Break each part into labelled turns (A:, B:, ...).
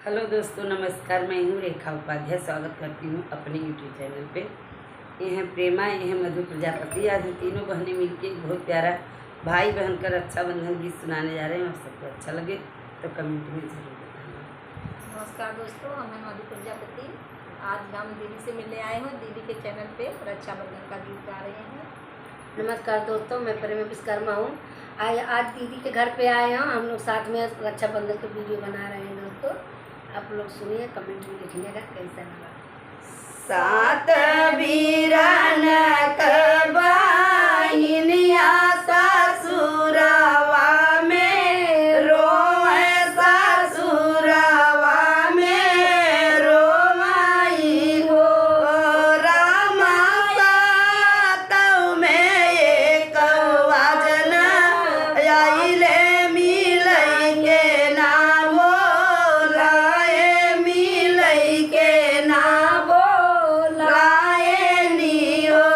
A: Hello दोस्तों, नमस्कार। मैं हूँ रेखा उपाध्याय। स्वागत करती हूँ अपने यूट्यूब चैनल पे। ये हैं प्रेमा, ये हैं मधु प्रजापति। आज हम तीनों बहनें मिलके एक बहुत प्यारा भाई बहन का रक्षाबंधन गीत सुनाने जा रहे हैं। आप सबको अच्छा लगे तो कमेंट में जरूर बताना।
B: नमस्कार दोस्तों, मैं मधु प्रजापति। आज हम दीदी से मिलने आए हैं। दीदी के चैनल पे रक्षाबंधन का गीत गा रहे हैं।
C: नमस्कार दोस्तों, मैं प्रेमा विश्वकर्मा हूँ। आज दीदी के घर पे आए हैं। हम लोग साथ में रक्षाबंधन की वीडियो बना रहे हैं। दोस्तों आप लोग सुनिए, कमेंट में लिखिएगा कैसा लगा।
A: सात बीरन कबाहिनिया ससुरवा में रोए, ससुरवा में रोई हो। रामा सातव में एक वजन आइले मिलई के ना बोलाए, मिलई के ना बोलाए नी हो।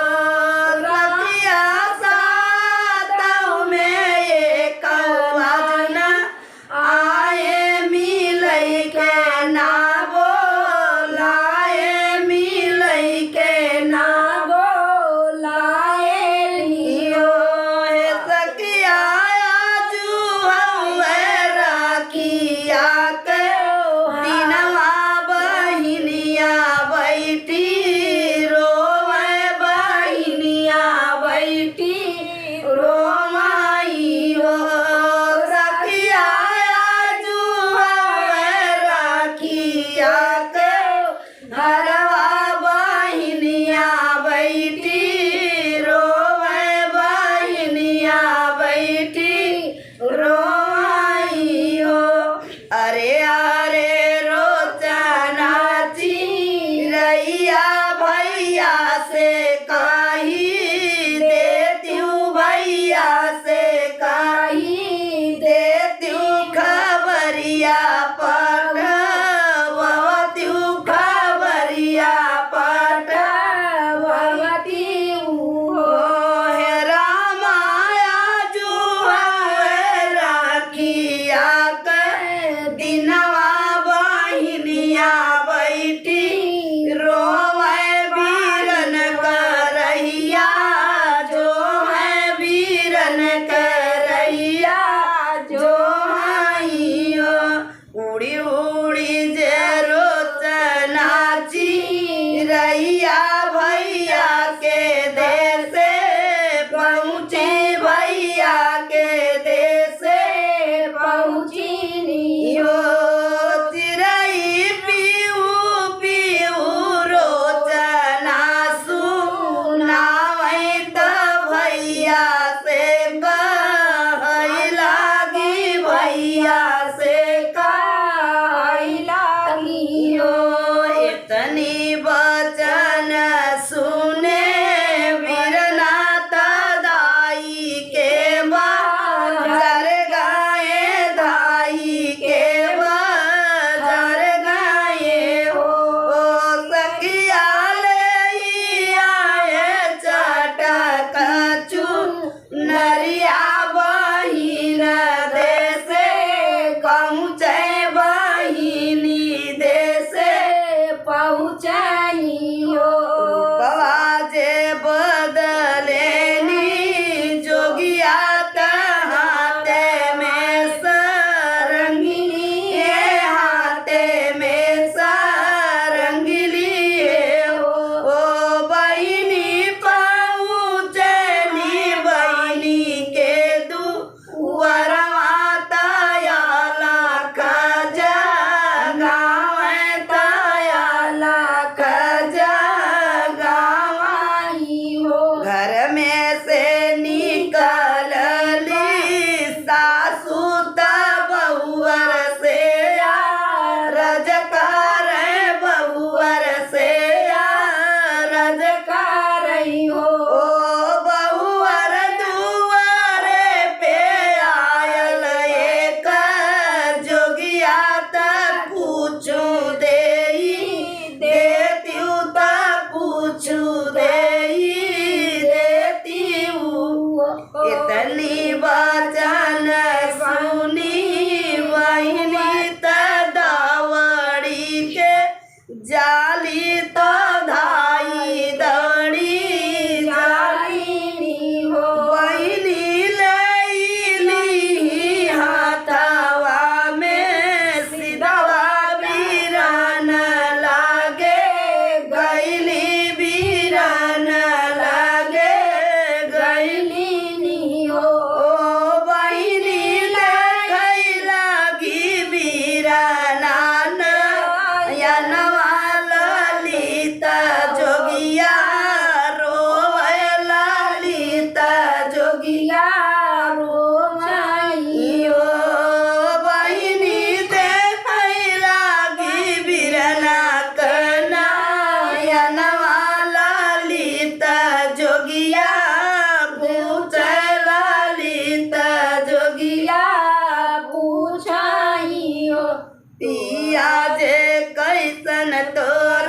A: जे कैसन तोर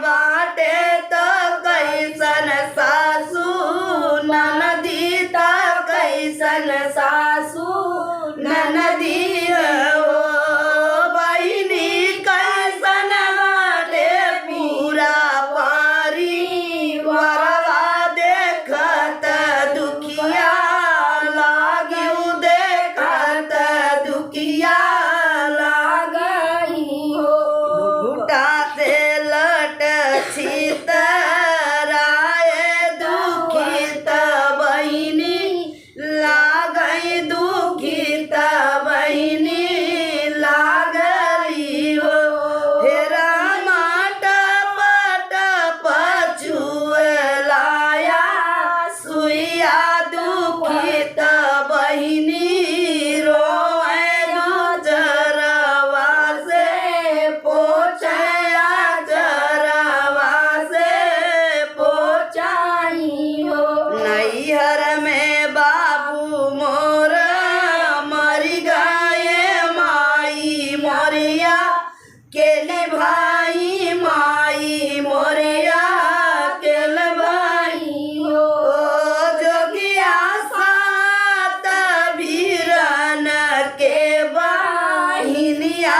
A: बाटे तो कैसन सासू ननदी ता कैसन सासू ननदी हो बहिनी कैसन बाटे पूरा परिवारवा देखत दुखिया लागिउ देखत दुखिया लागई हो घुटा से लट छितराए दुखित बहिनी लागई दुखित बहिनी लागली हो हेरा माट पट पछुएलाया सुइया दुखित बहिनी रोए गुजरवा से पोछया जरवा से पोछाई हो नैहर में बाबू मोर मरी गए माई मोरिया केले भाई माई मोरिया केले भाई हो जोगिया सात वीरन के बहिनिया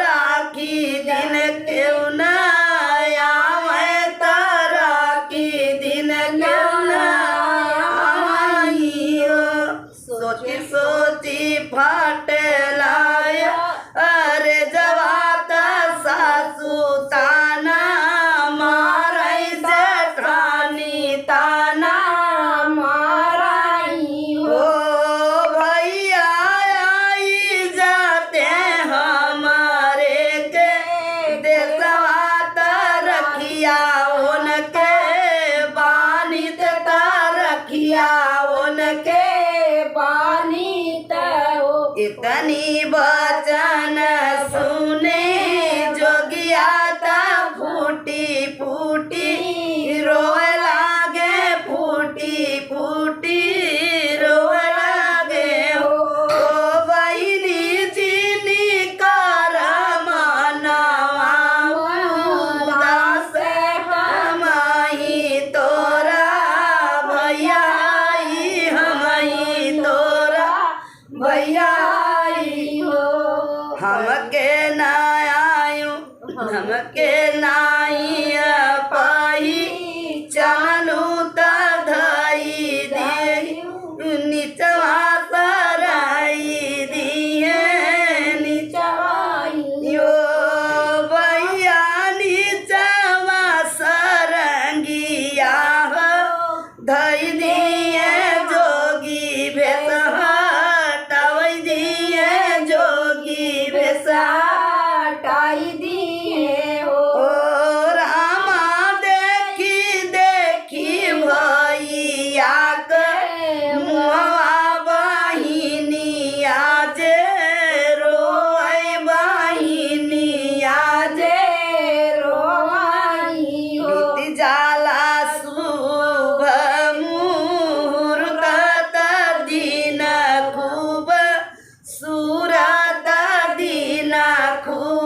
A: राखी दिन क्यों न आवे राखी दिन क्यों न आई हो सोची सोची फाट लाया अरे जवात सासू ताना मारई जेठानी ताना मारई हो भैया आई जाते हमारे के देशवात रखिया उनके बानित रखिया उनके बानित हो इतनी बचन सुने जोगिया ता फूटी फूटी रोए लागे फूटी फूटी रोए लागे हो बहिनी चीनी कर मनवा उदास हमई तोरा भैया हमई तोरा भैया हो हमके ना आयु हमके नाई पाई चालू तधई दे निचवा सराई दिए निचवाई यो भैया निचवा सरंगिया हो धई दिए जोगी भेस हटाई दिए जोगी भेस हटाई दिए हो रामा देखी देखी भैया के मुआ बहिनिया जे रोए बहिनिया जे रोई हो बीत जाला शुभ मुहूर्त दिन खूब सूरत दिन खूब